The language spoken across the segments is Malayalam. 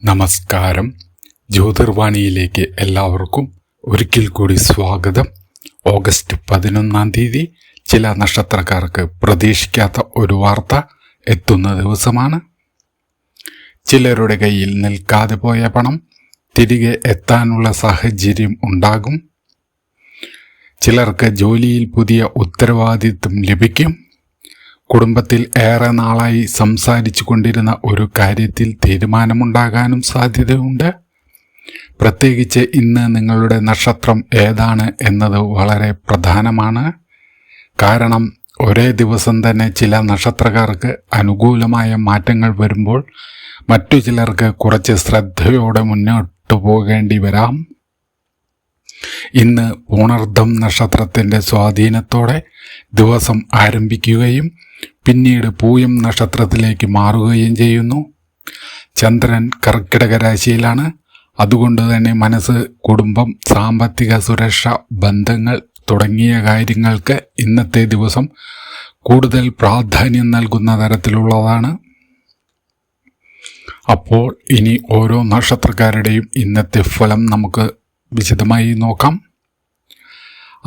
നമസ്കാരം. ജ്യോതിർവാണിയിലേക്ക് എല്ലാവർക്കും ഒരിക്കൽ കൂടി സ്വാഗതം. ഓഗസ്റ്റ് 11 ചില നക്ഷത്രക്കാർക്ക് പ്രതീക്ഷിക്കാത്ത ഒരു വാർത്ത എത്തുന്ന ദിവസമാണ്. ചിലരുടെ കയ്യിൽ നിൽക്കാതെ പോയ പണം തിരികെ എത്താനുള്ള സാഹചര്യം ഉണ്ടാകും. ചിലർക്ക് ജോലിയിൽ പുതിയ ഉത്തരവാദിത്വം ലഭിക്കും. കുടുംബത്തിൽ ഏറെ നാളായി സംസാരിച്ചു കൊണ്ടിരുന്ന ഒരു കാര്യത്തിൽ തീരുമാനമുണ്ടാകാനും സാധ്യതയുണ്ട്. പ്രത്യേകിച്ച് ഇന്ന് നിങ്ങളുടെ നക്ഷത്രം ഏതാണ് എന്നത് വളരെ പ്രധാനമാണ്. കാരണം ഒരേ ദിവസം തന്നെ ചില നക്ഷത്രക്കാർക്ക് അനുകൂലമായ മാറ്റങ്ങൾ വരുമ്പോൾ മറ്റു ചിലർക്ക് കുറച്ച് ശ്രദ്ധയോടെ മുന്നോട്ട് പോകേണ്ടി വരാം. ഇന്ന് പൂണർദ്ധം നക്ഷത്രത്തിൻ്റെ സ്വാധീനത്തോടെ ദിവസം ആരംഭിക്കുകയും പിന്നീട് പൂയം നക്ഷത്രത്തിലേക്ക് മാറുകയും ചെയ്യുന്നു. ചന്ദ്രൻ കർക്കിടക രാശിയിലാണ്. അതുകൊണ്ട് തന്നെ മനസ്സ്, കുടുംബം, സാമ്പത്തിക സുരക്ഷ, ബന്ധങ്ങൾ തുടങ്ങിയ കാര്യങ്ങൾക്ക് ഇന്നത്തെ ദിവസം കൂടുതൽ പ്രാധാന്യം നൽകുന്ന തരത്തിലുള്ളതാണ്. അപ്പോൾ ഇനി ഓരോ നക്ഷത്രക്കാരുടെയും ഇന്നത്തെ ഫലം നമുക്ക് വിശദമായി നോക്കാം.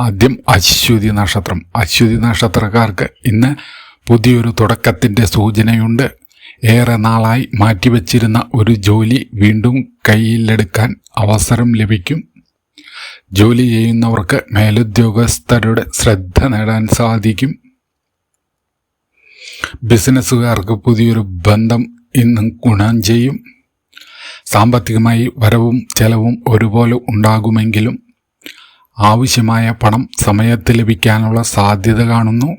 ആദ്യം അശ്വതി നക്ഷത്രം. അശ്വതി നക്ഷത്രക്കാർക്ക് ഇന്ന് പുതിയൊരു തുടക്കത്തിൻ്റെ സൂചനയുണ്ട്. ഏറെ നാളായി മാറ്റിവെച്ചിരുന്ന ഒരു ജോലി വീണ്ടും കയ്യിലെടുക്കാൻ അവസരം ലഭിക്കും. ജോലി ചെയ്യുന്നവർക്ക് മേലുദ്യോഗസ്ഥരുടെ ശ്രദ്ധ നേടാൻ സാധിക്കും. ബിസിനസ്സുകാർക്ക് പുതിയൊരു ബന്ധം ഇന്ന് ഗുണം ചെയ്യും. സാമ്പത്തികമായി വരവും ചെലവും ഒരുപോലെ ഉണ്ടാകുമെങ്കിലും ആവശ്യമായ പണം സമയത്ത് ലഭിക്കാനുള്ള സാധ്യത കാണുന്നു.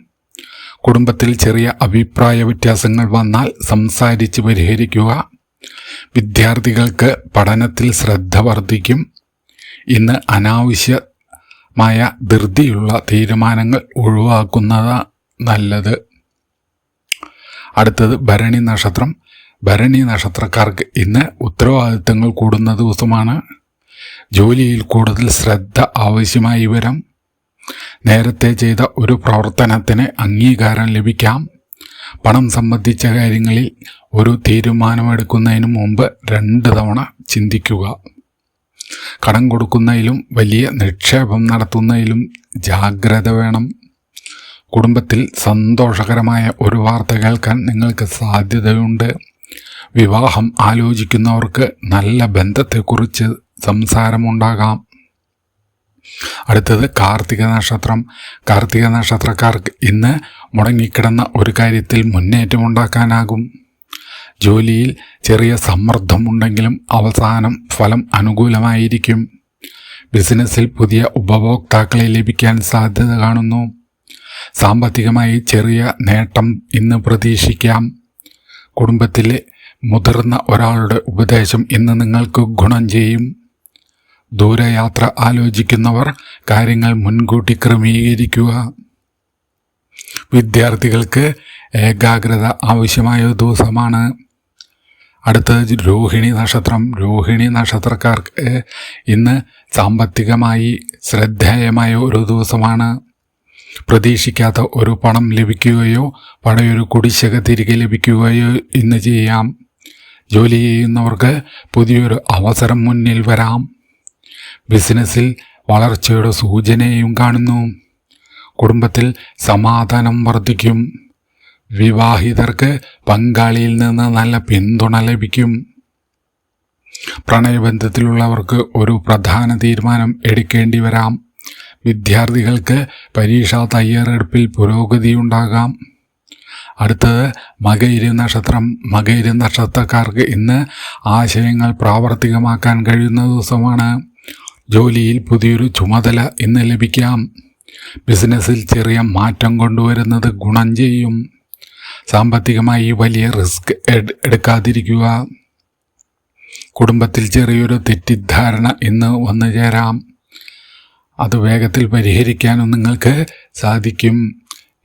കുടുംബത്തിൽ ചെറിയ അഭിപ്രായ വ്യത്യാസങ്ങൾ വന്നാൽ സംസാരിച്ച് പരിഹരിക്കുക. വിദ്യാർത്ഥികൾക്ക് പഠനത്തിൽ ശ്രദ്ധ വർദ്ധിക്കും. ഇന്ന് അനാവശ്യമായ ധൃതിയുള്ള തീരുമാനങ്ങൾ ഒഴിവാക്കുന്നത് നല്ലത്. അടുത്തത് ഭരണി നക്ഷത്രം. ഭരണി നക്ഷത്രക്കാർക്ക് ഇന്ന് ഉത്തരവാദിത്തങ്ങൾ കൂടുന്ന ദിവസമാണ്. ജോലിയിൽ കൂടുതൽ ശ്രദ്ധ ആവശ്യമായി വരാം. നേരത്തെ ചെയ്ത ഒരു പ്രവർത്തനത്തിന് അംഗീകാരം ലഭിക്കാം. പണം സംബന്ധിച്ച കാര്യങ്ങളിൽ ഒരു തീരുമാനമെടുക്കുന്നതിന് മുമ്പ് 2 തവണ ചിന്തിക്കുക. കടം കൊടുക്കുന്നതിലും വലിയ നിക്ഷേപം നടത്തുന്നതിലും ജാഗ്രത വേണം. കുടുംബത്തിൽ സന്തോഷകരമായ ഒരു വാർത്ത കേൾക്കാൻ നിങ്ങൾക്ക് സാധ്യതയുണ്ട്. വിവാഹം ആലോചിക്കുന്നവർക്ക് നല്ല ബന്ധത്തെക്കുറിച്ച് സംസാരമുണ്ടാകാം. അടുത്തത് കാർത്തിക നക്ഷത്രം. കാർത്തിക നക്ഷത്രക്കാർക്ക് ഇന്ന് മുടങ്ങിക്കിടന്ന ഒരു കാര്യത്തിൽ മുന്നേറ്റമുണ്ടാക്കാനാകും. ജോലിയിൽ ചെറിയ സമ്മർദ്ദമുണ്ടെങ്കിലും അവസാനം ഫലം അനുകൂലമായിരിക്കും. ബിസിനസ്സിൽ പുതിയ ഉപഭോക്താക്കളെ ലഭിക്കാൻ സാധ്യത കാണുന്നു. സാമ്പത്തികമായി ചെറിയ നേട്ടം ഇന്ന് പ്രതീക്ഷിക്കാം. കുടുംബത്തിലെ മുതിർന്ന ഒരാളുടെ ഉപദേശം ഇന്ന് നിങ്ങൾക്ക് ഗുണം ചെയ്യും. ദൂരയാത്ര ആലോചിക്കുന്നവർ കാര്യങ്ങൾ മുൻകൂട്ടി ക്രമീകരിക്കുക. വിദ്യാർത്ഥികൾക്ക് ഏകാഗ്രത ആവശ്യമായ ദിവസമാണ്. അടുത്തത് രോഹിണി നക്ഷത്രം. രോഹിണി നക്ഷത്രക്കാർക്ക് ഇന്ന് സാമ്പത്തികമായി ശ്രദ്ധേയമായ ഒരു ദിവസമാണ്. പ്രതീക്ഷിക്കാത്ത ഒരു പണം ലഭിക്കുകയോ പഴയൊരു കുടിശ്ശിക തിരികെ ലഭിക്കുകയോ ഇന്ന് ചെയ്യാം. ജോലി ചെയ്യുന്നവർക്ക് പുതിയൊരു അവസരം മുന്നിൽ വരാം. ബിസിനസ്സിൽ വളർച്ചയുടെ സൂചനയും കാണുന്നു. കുടുംബത്തിൽ സമാധാനം വർദ്ധിക്കും. വിവാഹിതർക്ക് പങ്കാളിയിൽ നിന്ന് നല്ല പിന്തുണ ലഭിക്കും. പ്രണയബന്ധത്തിലുള്ളവർക്ക് ഒരു പ്രധാന തീരുമാനം എടുക്കേണ്ടി വരാം. വിദ്യാർത്ഥികൾക്ക് പരീക്ഷാ തയ്യാറെടുപ്പിൽ പുരോഗതിയുണ്ടാകാം. അടുത്തത് മകയിര നക്ഷത്രം. മകയിര നക്ഷത്രക്കാർക്ക് ഇന്ന് ആശയങ്ങൾ പ്രാവർത്തികമാക്കാൻ കഴിയുന്ന ദിവസമാണ്. ജോലിയിൽ പുതിയൊരു ചുമതല ഇന്ന് ലഭിക്കാം. ബിസിനസ്സിൽ ചെറിയ മാറ്റം കൊണ്ടുവരുന്നത് ഗുണം ചെയ്യും. സാമ്പത്തികമായി വലിയ റിസ്ക് എടുക്കാതിരിക്കുക. കുടുംബത്തിൽ ചെറിയൊരു തെറ്റിദ്ധാരണ ഇന്ന് വന്നു ചേരാം. അത് വേഗത്തിൽ പരിഹരിക്കാനും നിങ്ങൾക്ക് സാധിക്കും.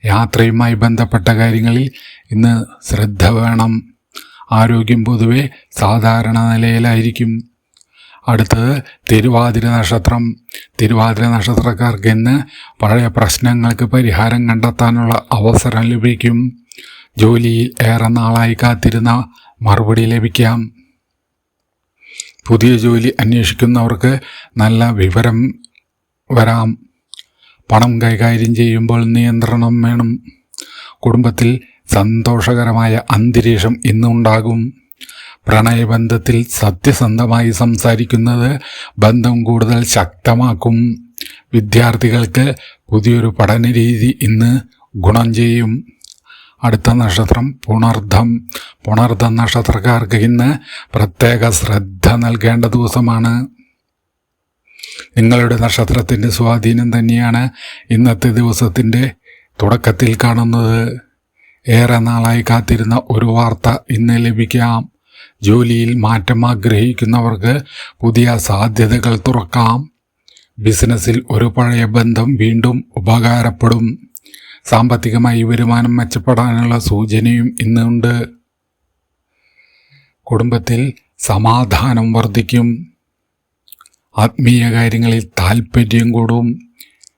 യാത്രയുമായി ബന്ധപ്പെട്ട കാര്യങ്ങളിൽ ഇന്ന് ശ്രദ്ധ വേണം. ആരോഗ്യം പൊതുവെ സാധാരണ നിലയിലായിരിക്കും. അടുത്തത് തിരുവാതിര നക്ഷത്രം. തിരുവാതിര നക്ഷത്രക്കാർക്ക് ഇന്ന് പഴയ പ്രശ്നങ്ങൾക്ക് പരിഹാരം കണ്ടെത്താനുള്ള അവസരം ലഭിക്കും. ജോലിയിൽ ഏറെ നാളായി കാത്തിരുന്ന മറുപടി ലഭിക്കാം. പുതിയ ജോലി അന്വേഷിക്കുന്നവർക്ക് നല്ല വിവരം വരാം. പണം കൈകാര്യം ചെയ്യുമ്പോൾ നിയന്ത്രണം വേണം. കുടുംബത്തിൽ സന്തോഷകരമായ അന്തരീക്ഷം ഇന്നുണ്ടാകും. പ്രണയബന്ധത്തിൽ സത്യസന്ധമായി സംസാരിക്കുന്നത് ബന്ധം കൂടുതൽ ശക്തമാക്കും. വിദ്യാർത്ഥികൾക്ക് പുതിയൊരു പഠന രീതി ഇന്ന് ഗുണം ചെയ്യും. അടുത്ത നക്ഷത്രം പുണർദം. പുണർദം നക്ഷത്രക്കാർക്ക് ഇന്ന് പ്രത്യേക ശ്രദ്ധ നൽകേണ്ട ദിവസമാണ്. നിങ്ങളുടെ നക്ഷത്രത്തിൻ്റെ സ്വാധീനം തന്നെയാണ് ഇന്നത്തെ ദിവസത്തിൻ്റെ തുടക്കത്തിൽ കാണുന്നത്. ഏറെ നാളായി കാത്തിരുന്ന ഒരു വാർത്ത ഇന്ന് ലഭിക്കാം. ജോലിയിൽ മാറ്റം ആഗ്രഹിക്കുന്നവർക്ക് പുതിയ സാധ്യതകൾ തുറക്കാം. ബിസിനസ്സിൽ ഒരു പഴയ ബന്ധം വീണ്ടും ഉപകാരപ്പെടും. സാമ്പത്തികമായി വരുമാനം മെച്ചപ്പെടാനുള്ള സൂചനയും ഇന്നുണ്ട്. കുടുംബത്തിൽ സമാധാനം വർദ്ധിക്കും. ആത്മീയ കാര്യങ്ങളിൽ താൽപ്പര്യം കൂടും.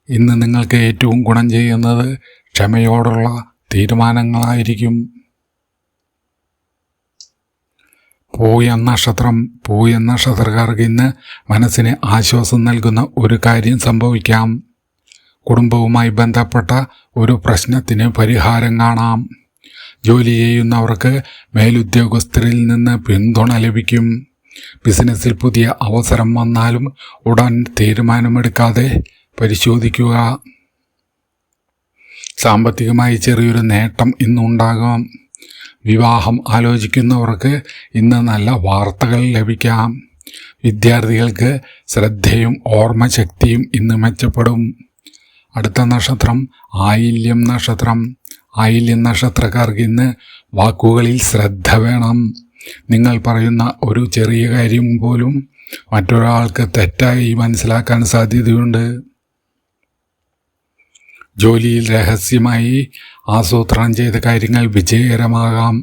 ഇന്ന് നിങ്ങൾക്ക് ഏറ്റവും ഗുണം ചെയ്യുന്നത് ക്ഷമയോടുള്ള തീരുമാനങ്ങളായിരിക്കും. പൂയം നക്ഷത്രം. പൂയം നക്ഷത്രക്കാർക്ക് ഇന്ന് മനസ്സിന് ആശ്വാസം നൽകുന്ന ഒരു കാര്യം സംഭവിക്കാം. കുടുംബവുമായി ബന്ധപ്പെട്ട ഒരു പ്രശ്നത്തിന് പരിഹാരം കാണാം. ജോലി ചെയ്യുന്നവർക്ക് മേലുദ്യോഗസ്ഥരിൽ നിന്ന് പിന്തുണ ലഭിക്കും. ബിസിനസ്സിൽ പുതിയ അവസരം വന്നാലും ഉടൻ തീരുമാനമെടുക്കാതെ പരിശോധിക്കുക. സാമ്പത്തികമായി ചെറിയൊരു നേട്ടം ഇന്നുണ്ടാകാം. വിവാഹം ആലോചിക്കുന്നവർക്ക് ഇന്ന് നല്ല വാർത്തകൾ ലഭിക്കാം. വിദ്യാർത്ഥികൾക്ക് ശ്രദ്ധയും ഓർമ്മശക്തിയും ഇന്ന് മെച്ചപ്പെടും. അടുത്ത നക്ഷത്രം ആയില്യം നക്ഷത്രം. ആയില്യം നക്ഷത്രക്കാർക്ക് ഇന്ന് വാക്കുകളിൽ ശ്രദ്ധ വേണം. നിങ്ങൾ പറയുന്ന ഒരു ചെറിയ കാര്യം പോലും മറ്റൊരാൾക്ക് തെറ്റായി മനസ്സിലാക്കാൻ സാധ്യതയുണ്ട്. ജോലിയിൽ രഹസ്യമായി ആസൂത്രണം ചെയ്ത കാര്യങ്ങൾ വിജയകരമാകാം.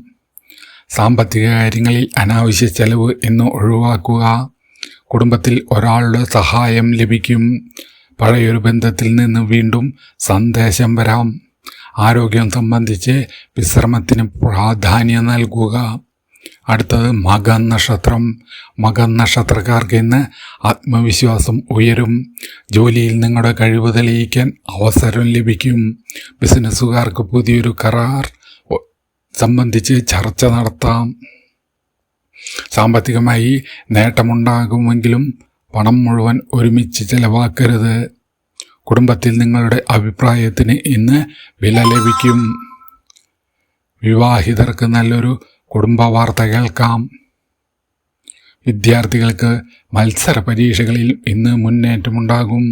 സാമ്പത്തിക കാര്യങ്ങളിൽ അനാവശ്യ ചെലവ് ഇന്ന് ഒഴിവാക്കുക. കുടുംബത്തിൽ ഒരാളുടെ സഹായം ലഭിക്കും. പഴയൊരു ബന്ധത്തിൽ നിന്ന് വീണ്ടും സന്ദേശം വരാം. ആരോഗ്യം സംബന്ധിച്ച് വിശ്രമത്തിന് പ്രാധാന്യം നൽകുക. അടുത്തത് മകം നക്ഷത്രം. മകം നക്ഷത്രക്കാർക്ക് ഇന്ന് ആത്മവിശ്വാസം ഉയരും. ജോലിയിൽ നിങ്ങളുടെ കഴിവ് തെളിയിക്കാൻ അവസരം ലഭിക്കും. ബിസിനസ്സുകാർക്ക് പുതിയൊരു കരാർ സംബന്ധിച്ച് ചർച്ച നടത്താം. സാമ്പത്തികമായി നേട്ടമുണ്ടാകുമെങ്കിലും പണം മുഴുവൻ ഒരുമിച്ച് ചെലവാക്കരുത്. കുടുംബത്തിൽ നിങ്ങളുടെ അഭിപ്രായത്തിന് ഇന്ന് വില ലഭിക്കും. വിവാഹിതർക്ക് നല്ലൊരു കുടുംബ വാർത്ത കേൾക്കാം. വിദ്യാർത്ഥികൾക്ക് മത്സര പരീക്ഷകളിൽ ഇന്ന് മുന്നേറ്റമുണ്ടാകും.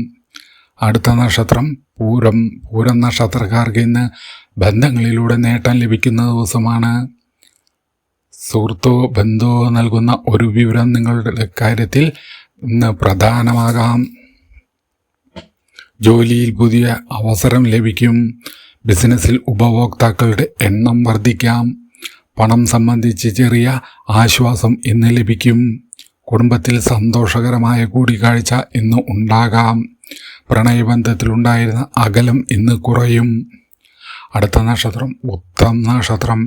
അടുത്ത നക്ഷത്രം പൂരം. പൂരം നക്ഷത്രക്കാർക്ക് ഇന്ന് ബന്ധങ്ങളിലൂടെ നേട്ടം ലഭിക്കുന്ന ദിവസമാണ്. സുഹൃത്തോ ബന്ധുവോ നൽകുന്ന ഒരു വിവരം നിങ്ങളുടെ കാര്യത്തിൽ ഇന്ന് പ്രധാനമാകാം. ജോലിയിൽ പുതിയ അവസരം ലഭിക്കും. ബിസിനസ്സിൽ ഉപഭോക്താക്കളുടെ എണ്ണം വർദ്ധിക്കാം. പണം സംബന്ധിച്ച് ചെറിയ ആശ്വാസം ഇന്ന് ലഭിക്കും. കുടുംബത്തിൽ സന്തോഷകരമായ കൂടിക്കാഴ്ച ഇന്ന് ഉണ്ടാകാം. പ്രണയബന്ധത്തിലുണ്ടായിരുന്ന അകലം ഇന്ന് കുറയും. അടുത്ത നക്ഷത്രം ഉത്രം നക്ഷത്രം.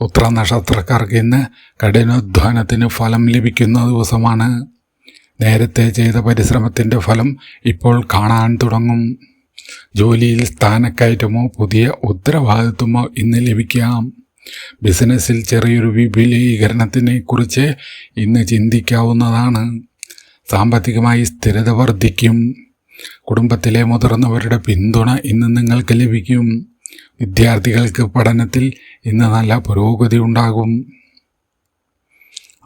ഉത്രം നക്ഷത്രക്കാർക്ക് ഇന്ന് കഠിനാധ്വാനത്തിന് ഫലം ലഭിക്കുന്ന ദിവസമാണ്. നേരത്തെ ചെയ്ത പരിശ്രമത്തിൻ്റെ ഫലം ഇപ്പോൾ കാണാൻ തുടങ്ങും. ജോലിയിൽ സ്ഥാനക്കയറ്റമോ പുതിയ ഉത്തരവാദിത്വമോ ഇന്ന് ലഭിക്കാം. ബിസിനസ്സിൽ ചെറിയൊരു വിപുലീകരണത്തിനെ കുറിച്ച് ഇന്ന് ചിന്തിക്കാവുന്നതാണ്. സാമ്പത്തികമായി സ്ഥിരത വർദ്ധിക്കും. കുടുംബത്തിലെ മുതിർന്നവരുടെ പിന്തുണ ഇന്ന് നിങ്ങൾക്ക് ലഭിക്കും. വിദ്യാർത്ഥികൾക്ക് പഠനത്തിൽ ഇന്ന് നല്ല പുരോഗതി ഉണ്ടാകും.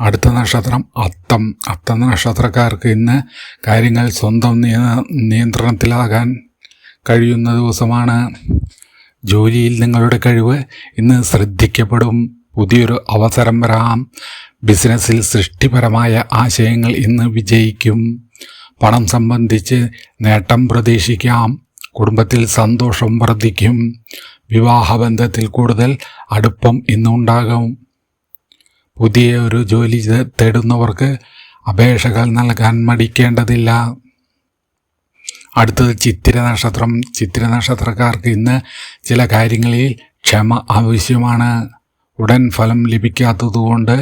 അടുത്ത നക്ഷത്രം അത്തം. അത്തം നക്ഷത്രക്കാർക്ക് ഇന്ന് കാര്യങ്ങൾ സ്വന്തം നിയന്ത്രണത്തിലാകാൻ കഴിയുന്ന ദിവസമാണ്. ജോലിയിൽ നിങ്ങളുടെ കഴിവ് ഇന്ന് ശ്രദ്ധിക്കപ്പെടും. പുതിയൊരു അവസരം വരാം. ബിസിനസ്സിൽ സൃഷ്ടിപരമായ ആശയങ്ങൾ ഇന്ന് വിജയിക്കും. പണം സംബന്ധിച്ച് നേട്ടം പ്രതീക്ഷിക്കാം. കുടുംബത്തിൽ സന്തോഷം വർദ്ധിക്കും. വിവാഹബന്ധത്തിൽ കൂടുതൽ അടുപ്പം ഇന്നുണ്ടാകും. പുതിയ ഒരു ജോലി തേടുന്നവർക്ക് അപേക്ഷകൾ നൽകാൻ മടിക്കേണ്ടതില്ല. അടുത്തത് ചിത്തിര നക്ഷത്രം. ചിത്തിര നക്ഷത്രക്കാർക്ക് ഇന്ന് ചില കാര്യങ്ങളിൽ ക്ഷമ ആവശ്യമാണ്. ഉടൻ ഫലം ലഭിക്കാത്തതുകൊണ്ട്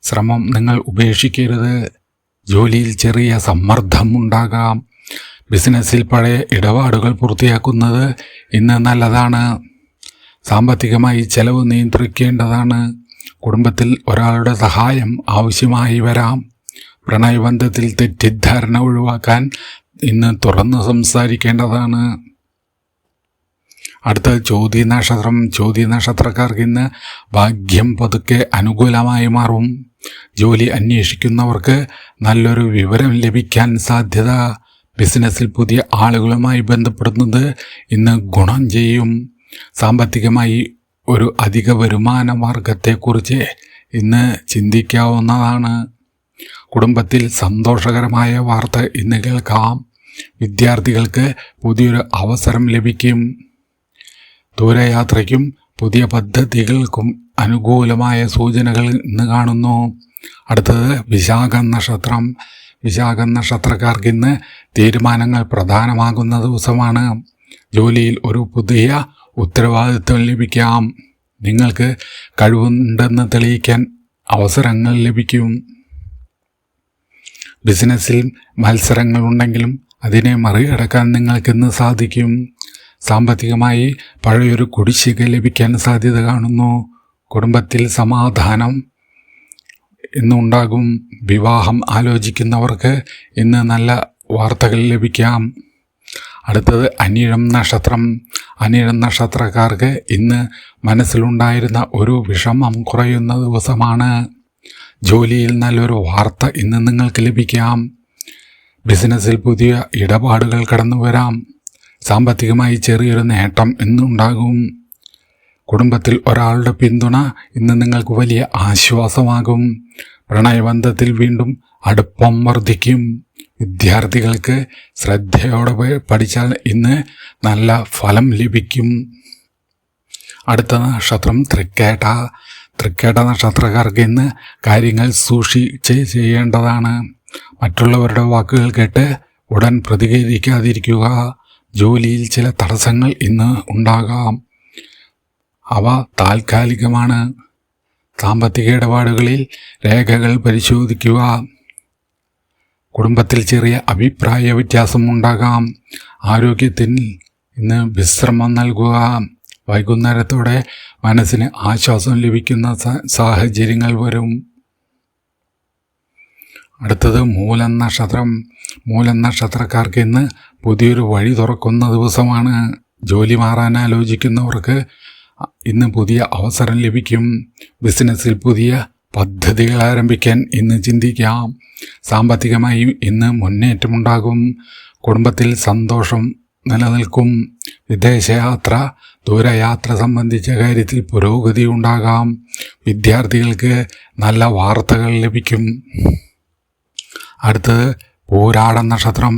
ശ്രമം നിങ്ങൾ ഉപേക്ഷിക്കരുത്. ജോലിയിൽ ചെറിയ സമ്മർദ്ദമുണ്ടാകാം. ബിസിനസ്സിൽ പഴയ ഇടപാടുകൾ പൂർത്തിയാക്കുന്നത് ഇന്ന് നല്ലതാണ്. സാമ്പത്തികമായി ചെലവ് നിയന്ത്രിക്കേണ്ടതാണ്. കുടുംബത്തിൽ ഒരാളുടെ സഹായം ആവശ്യമായി വരാം. പ്രണയബന്ധത്തിൽ തെറ്റിദ്ധാരണ ഒഴിവാക്കാൻ ഇന്ന് തുറന്ന് സംസാരിക്കേണ്ടതാണ്. അടുത്ത ചോദ്യ നക്ഷത്രം. ചോദ്യ നക്ഷത്രക്കാർക്ക് ഇന്ന് ഭാഗ്യം പതുക്കെ അനുകൂലമായി മാറും. ജോലി അന്വേഷിക്കുന്നവർക്ക് നല്ലൊരു വിവരം ലഭിക്കാൻ സാധ്യത. ബിസിനസ്സിൽ പുതിയ ആളുകളുമായി ബന്ധപ്പെടുന്നത് ഇന്ന് ഗുണം ചെയ്യും. സാമ്പത്തികമായി ഒരു അധിക വരുമാന മാർഗത്തെക്കുറിച്ച് ഇന്ന് ചിന്തിക്കാവുന്നതാണ്. കുടുംബത്തിൽ സന്തോഷകരമായ വാർത്ത ഇന്ന് കേൾക്കാം. വിദ്യാർത്ഥികൾക്ക് പുതിയൊരു അവസരം ലഭിക്കും. ദൂരയാത്രയ്ക്കും പുതിയ പദ്ധതികൾക്കും അനുകൂലമായ സൂചനകൾ ഇന്ന് കാണുന്നു. അടുത്തത് വിശാഖം നക്ഷത്രം. വിശാഖം നക്ഷത്രക്കാർക്ക് ഇന്ന് തീരുമാനങ്ങൾ പ്രധാനമാകുന്ന ദിവസമാണ്. ജോലിയിൽ ഒരു പുതിയ ഉത്തരവാദിത്വം ലഭിക്കാം. നിങ്ങൾക്ക് കഴിവുണ്ടെന്ന് തെളിയിക്കാൻ അവസരങ്ങൾ ലഭിക്കും. ബിസിനസ്സിൽ മത്സരങ്ങളുണ്ടെങ്കിലും അതിനെ മറികടക്കാൻ നിങ്ങൾക്കിന്ന് സാധിക്കും. സാമ്പത്തികമായി പഴയൊരു കുടിശ്ശിക ലഭിക്കാൻ സാധ്യത കാണുന്നു. കുടുംബത്തിൽ സമാധാനം ഇന്നുണ്ടാകും. വിവാഹം ആലോചിക്കുന്നവർക്ക് ഇന്ന് നല്ല വാർത്തകൾ ലഭിക്കാം. അടുത്തത് അനിഴം നക്ഷത്രം. അനിഴം നക്ഷത്രക്കാർക്ക് ഇന്ന് മനസ്സിലുണ്ടായിരുന്ന ഒരു വിഷമം കുറയുന്ന ദിവസമാണ്. ജോലിയിൽ നല്ലൊരു വാർത്ത ഇന്ന് നിങ്ങൾക്ക് ലഭിക്കാം. ബിസിനസ്സിൽ പുതിയ ഇടപാടുകൾ കടന്നു വരാം. സാമ്പത്തികമായി ചെറിയൊരു നേട്ടം ഇന്നുണ്ടാകും. കുടുംബത്തിൽ ഒരാളുടെ പിന്തുണ ഇന്ന് നിങ്ങൾക്ക് വലിയ ആശ്വാസമാകും. പ്രണയബന്ധത്തിൽ വീണ്ടും അടുപ്പം വർദ്ധിക്കും. വിദ്യാർത്ഥികൾക്ക് ശ്രദ്ധയോടെ പഠിച്ചാൽ ഇന്ന് നല്ല ഫലം ലഭിക്കും. അടുത്ത നക്ഷത്രം തൃക്കേട്ട. തൃക്കേട്ട നക്ഷത്രക്കാർക്ക് ഇന്ന് കാര്യങ്ങൾ സൂക്ഷിച്ച് ചെയ്യേണ്ടതാണ്. മറ്റുള്ളവരുടെ വാക്കുകൾ കേട്ട് ഉടൻ പ്രതികരിക്കാതിരിക്കുക. ജോലിയിൽ ചില തടസ്സങ്ങൾ ഇന്ന് ഉണ്ടാകാം. അവ താൽക്കാലികമാണ്. സാമ്പത്തിക ഇടപാടുകളിൽ രേഖകൾ പരിശോധിക്കുക. കുടുംബത്തിൽ ചെറിയ അഭിപ്രായ വ്യത്യാസം ഉണ്ടാകാം. ആരോഗ്യത്തിന് ഇന്ന് വിശ്രമം നൽകുക. വൈകുന്നേരത്തോടെ മനസ്സിന് ആശ്വാസം ലഭിക്കുന്ന സാഹചര്യങ്ങൾ വരും. അടുത്തത് മൂലം നക്ഷത്രം. മൂലം നക്ഷത്രക്കാർക്ക് ഇന്ന് പുതിയൊരു വഴി തുറക്കുന്ന ദിവസമാണ്. ജോലി മാറാൻ ആലോചിക്കുന്നവർക്ക് ഇന്ന് പുതിയ അവസരം ലഭിക്കും. ബിസിനസ്സിൽ പുതിയ പദ്ധതികൾ ആരംഭിക്കാൻ ഇന്ന് ചിന്തിക്കാം. സാമ്പത്തികമായി ഇന്ന് മുന്നേറ്റമുണ്ടാകും. കുടുംബത്തിൽ സന്തോഷം നിലനിൽക്കും. വിദേശയാത്ര, ദൂരയാത്ര സംബന്ധിച്ച കാര്യത്തിൽ പുരോഗതി ഉണ്ടാകാം. വിദ്യാർത്ഥികൾക്ക് നല്ല വാർത്തകൾ ലഭിക്കും. അടുത്തത് പൂരാടം നക്ഷത്രം.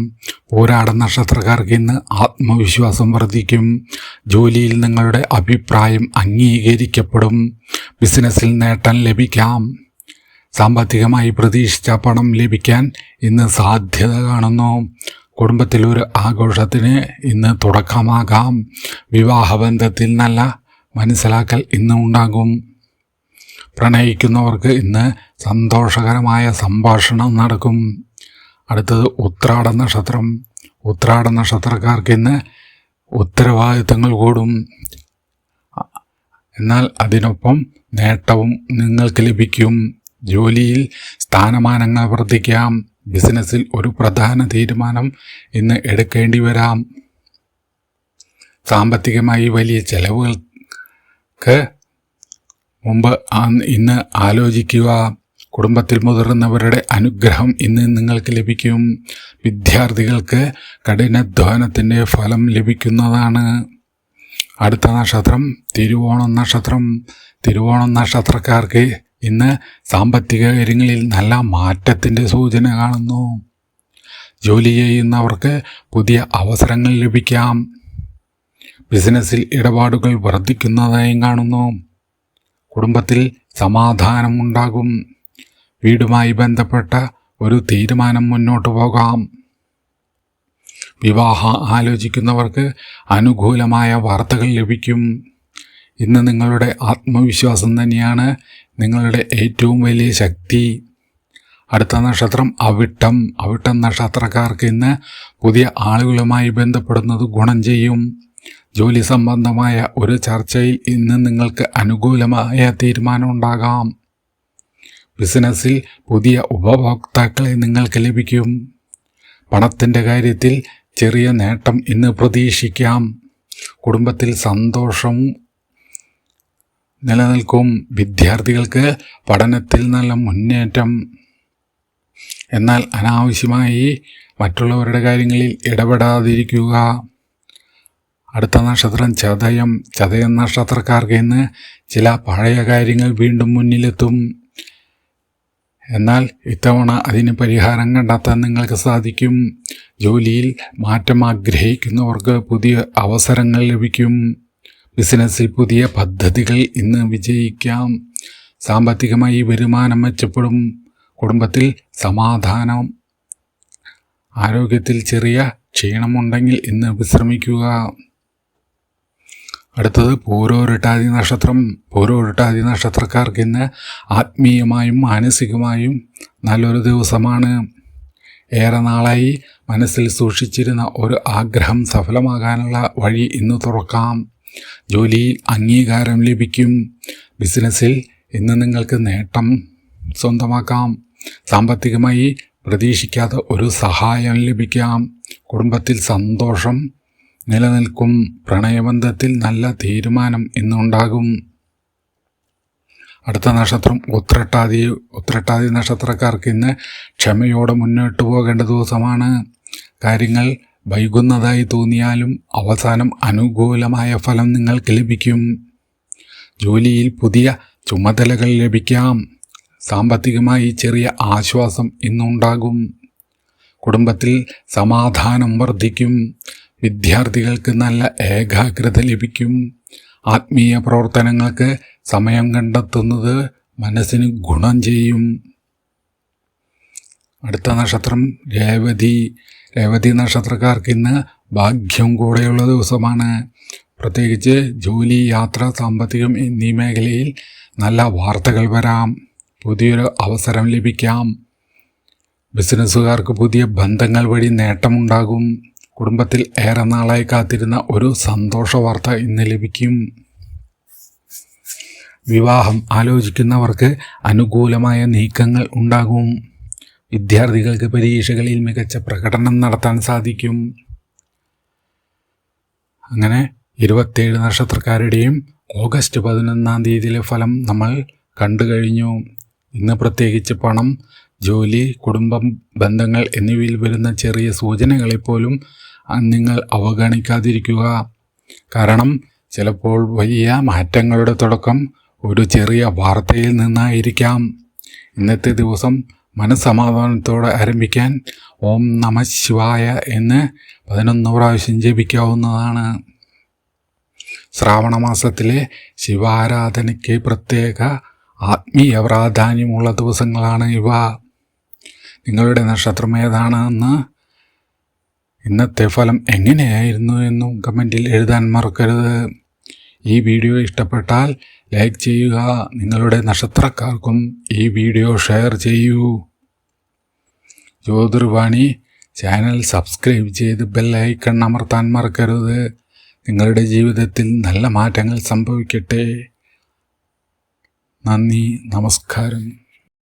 പൂരാടം നക്ഷത്രക്കാർക്ക് ഇന്ന് ആത്മവിശ്വാസം വർദ്ധിക്കും. ജോലിയിൽ നിങ്ങളുടെ അഭിപ്രായം അംഗീകരിക്കപ്പെടും. ബിസിനസ്സിൽ നേട്ടം ലഭിക്കാം. സാമ്പത്തികമായി പ്രതീക്ഷിച്ച പണം ലഭിക്കാൻ ഇന്ന് സാധ്യത കാണുന്നു. കുടുംബത്തിൽ ഒരു ആഘോഷത്തിന് ഇന്ന് തുടക്കമാകാം. വിവാഹബന്ധത്തിൽ നല്ല മനസ്സിലാക്കൽ ഇന്ന് ഉണ്ടാകും. പ്രണയിക്കുന്നവർക്ക് ഇന്ന് സന്തോഷകരമായ സംഭാഷണം നടക്കും. അടുത്തത് ഉത്രാട നക്ഷത്രം. ഉത്രാട നക്ഷത്രക്കാർക്ക് ഇന്ന് ഉത്തരവാദിത്തങ്ങൾ കൂടും. എന്നാൽ അതിനൊപ്പം നേട്ടവും നിങ്ങൾക്ക് ലഭിക്കും. ജോലിയിൽ സ്ഥാനമാനങ്ങൾ വർദ്ധിക്കാം. ബിസിനസ്സിൽ ഒരു പ്രധാന തീരുമാനം ഇന്ന് എടുക്കേണ്ടി വരാം. സാമ്പത്തികമായി വലിയ ചെലവുകൾക്ക് മുമ്പ് ഇന്ന് ആലോചിക്കുക. കുടുംബത്തിൽ മുതിർന്നവരുടെ അനുഗ്രഹം ഇന്ന് നിങ്ങൾക്ക് ലഭിക്കും. വിദ്യാർത്ഥികൾക്ക് കഠിനാധ്വാനത്തിൻ്റെ ഫലം ലഭിക്കുന്നതാണ്. അടുത്ത നക്ഷത്രം തിരുവോണം നക്ഷത്രം. തിരുവോണം നക്ഷത്രക്കാർക്ക് ഇന്ന് സാമ്പത്തിക കാര്യങ്ങളിൽ നല്ല മാറ്റത്തിൻ്റെ സൂചന കാണുന്നു. ജോലി ചെയ്യുന്നവർക്ക് പുതിയ അവസരങ്ങൾ ലഭിക്കാം. ബിസിനസ്സിൽ ഇടപാടുകൾ വർദ്ധിക്കുന്നതായും കാണുന്നു. കുടുംബത്തിൽ സമാധാനമുണ്ടാകും. വീടുമായി ബന്ധപ്പെട്ട ഒരു തീരുമാനം മുന്നോട്ട് പോകാം. വിവാഹം ആലോചിക്കുന്നവർക്ക് അനുകൂലമായ വാർത്തകൾ ലഭിക്കും. ഇന്ന് നിങ്ങളുടെ ആത്മവിശ്വാസം തന്നെയാണ് നിങ്ങളുടെ ഏറ്റവും വലിയ ശക്തി. അടുത്ത നക്ഷത്രം അവിട്ടം. അവിട്ടം നക്ഷത്രക്കാർക്ക് ഇന്ന് പുതിയ ആളുകളുമായി ബന്ധപ്പെടുന്നത് ഗുണം ചെയ്യും. ജോലി സംബന്ധമായ ഒരു ചർച്ചയിൽ ഇന്ന് നിങ്ങൾക്ക് അനുകൂലമായ തീരുമാനമുണ്ടാകാം. ബിസിനസ്സിൽ പുതിയ ഉപഭോക്താക്കളെ നിങ്ങൾക്ക് ലഭിക്കും. പണത്തിൻ്റെ കാര്യത്തിൽ ചെറിയ നേട്ടം ഇന്ന് പ്രതീക്ഷിക്കാം. കുടുംബത്തിൽ സന്തോഷം നിലനിൽക്കും. വിദ്യാർത്ഥികൾക്ക് പഠനത്തിൽ നല്ല മുന്നേറ്റം. എന്നാൽ അനാവശ്യമായി മറ്റുള്ളവരുടെ കാര്യങ്ങളിൽ ഇടപെടാതിരിക്കുക. അടുത്ത നക്ഷത്രം ചതയം. ചതയം നക്ഷത്രക്കാർക്ക് ഇന്ന് ചില പഴയ കാര്യങ്ങൾ വീണ്ടും മുന്നിലെത്തും. എന്നാൽ ഇത്തവണ അതിന് പരിഹാരം കണ്ടെത്താൻ നിങ്ങൾക്ക് സാധിക്കും. ജോലിയിൽ മാറ്റം ആഗ്രഹിക്കുന്നവർക്ക് പുതിയ അവസരങ്ങൾ ലഭിക്കും. ബിസിനസ്സിൽ പുതിയ പദ്ധതികൾ ഇന്ന് വിജയിക്കാം. സാമ്പത്തികമായി വരുമാനം മെച്ചപ്പെടും. കുടുംബത്തിൽ സമാധാനം. ആരോഗ്യത്തിൽ ചെറിയ ക്ഷീണമുണ്ടെങ്കിൽ ഇന്ന് വിശ്രമിക്കുക. അടുത്തത് പൂരോരുട്ടാതി നക്ഷത്രം. പൂരോരുട്ടാതി നക്ഷത്രക്കാർക്ക് ഇന്ന് ആത്മീയമായും മാനസികമായും നല്ലൊരു ദിവസമാണ്. ഏറെ നാളായി മനസ്സിൽ സൂക്ഷിച്ചിരുന്ന ഒരു ആഗ്രഹം സഫലമാകാനുള്ള വഴി ഇന്ന് തുറക്കാം. ജോലിയിൽ അംഗീകാരം ലഭിക്കും. ബിസിനസ്സിൽ ഇന്ന് നിങ്ങൾക്ക് നേട്ടം സ്വന്തമാക്കാം. സാമ്പത്തികമായി പ്രതീക്ഷിക്കാത്ത ഒരു സഹായം ലഭിക്കാം. കുടുംബത്തിൽ സന്തോഷം നിലനിൽക്കും. പ്രണയബന്ധത്തിൽ നല്ല തീരുമാനം ഇന്നുണ്ടാകും. അടുത്ത നക്ഷത്രം ഉത്രട്ടാതി. ഉത്രട്ടാതി നക്ഷത്രക്കാർക്ക് ഇന്ന് ക്ഷമയോടെ മുന്നോട്ട് പോകേണ്ട ദിവസമാണ്. കാര്യങ്ങൾ വൈകുന്നതായി തോന്നിയാലും അവസാനം അനുകൂലമായ ഫലം നിങ്ങൾക്ക് ലഭിക്കും. ജോലിയിൽ പുതിയ ചുമതലകൾ ലഭിക്കാം. സാമ്പത്തികമായി ചെറിയ ആശ്വാസം ഇന്നുണ്ടാകും. കുടുംബത്തിൽ സമാധാനം വർദ്ധിക്കും. വിദ്യാർത്ഥികൾക്ക് നല്ല ഏകാഗ്രത ലഭിക്കും. ആത്മീയ പ്രവർത്തനങ്ങൾക്ക് സമയം കണ്ടെത്തുന്നത് മനസ്സിന് ഗുണം ചെയ്യും. അടുത്ത നക്ഷത്രം രേവതി. രേവതി നക്ഷത്രക്കാർക്ക് ഇന്ന് ഭാഗ്യം കൂടെയുള്ള ദിവസമാണ്. പ്രത്യേകിച്ച് ജോലി, യാത്ര, സാമ്പത്തികം എന്നീ മേഖലയിൽ നല്ല വാർത്തകൾ വരാം. പുതിയൊരു അവസരം ലഭിക്കാം. ബിസിനസ്സുകാർക്ക് പുതിയ ബന്ധങ്ങൾ വഴി നേട്ടമുണ്ടാകും. കുടുംബത്തിൽ ഏറെ നാളായി കാത്തിരുന്ന ഒരു സന്തോഷ വാർത്ത ഇന്ന് ലഭിക്കും. വിവാഹം ആലോചിക്കുന്നവർക്ക് അനുകൂലമായ നീക്കങ്ങൾ ഉണ്ടാകും. വിദ്യാർത്ഥികൾക്ക് പരീക്ഷകളിൽ മികച്ച പ്രകടനം നടത്താൻ സാധിക്കും. അങ്ങനെ 27 നക്ഷത്രക്കാരുടെയും ഓഗസ്റ്റ് 11 തീയതിയിലെ ഫലം നമ്മൾ കണ്ടു കഴിഞ്ഞു. ഇന്ന് പ്രത്യേകിച്ച് പണം, ജോലി, കുടുംബം, ബന്ധങ്ങൾ എന്നിവയിൽ വരുന്ന ചെറിയ സൂചനകളെപ്പോലും നിങ്ങൾ അവഗണിക്കാതിരിക്കുക. കാരണം ചിലപ്പോൾ വലിയ മാറ്റങ്ങളുടെ തുടക്കം ഒരു ചെറിയ വാർത്തയിൽ നിന്നായിരിക്കാം. ഇന്നത്തെ ദിവസം മനസ്സമാധാനത്തോടെ ആരംഭിക്കാൻ ഓം നമഃ ശിവായ എന്ന് 11 പ്രാവശ്യം ജപിക്കാവുന്നതാണ്. ശ്രാവണ മാസത്തിലെ ശിവാരാധനയ്ക്ക് പ്രത്യേക ആത്മീയ പ്രാധാന്യമുള്ള ദിവസങ്ങളാണ് ഇവ. നിങ്ങളുടെ നക്ഷത്രം ഏതാണെന്ന്, ഇന്നത്തെ ഫലം എങ്ങനെയായിരുന്നു എന്നും കമൻറ്റിൽ എഴുതാൻ മറക്കരുത്. ഈ വീഡിയോ ഇഷ്ടപ്പെട്ടാൽ ലൈക്ക് ചെയ്യുക. നിങ്ങളുടെ നക്ഷത്രക്കാർക്കും ഈ വീഡിയോ ഷെയർ ചെയ്യൂ. ജ്യോതിർവാണി ചാനൽ സബ്സ്ക്രൈബ് ചെയ്ത് ബെൽ ഐക്കൺ അമർത്താൻ മറക്കരുത്. നിങ്ങളുടെ ജീവിതത്തിൽ നല്ല മാറ്റങ്ങൾ സംഭവിക്കട്ടെ. നന്ദി, നമസ്കാരം.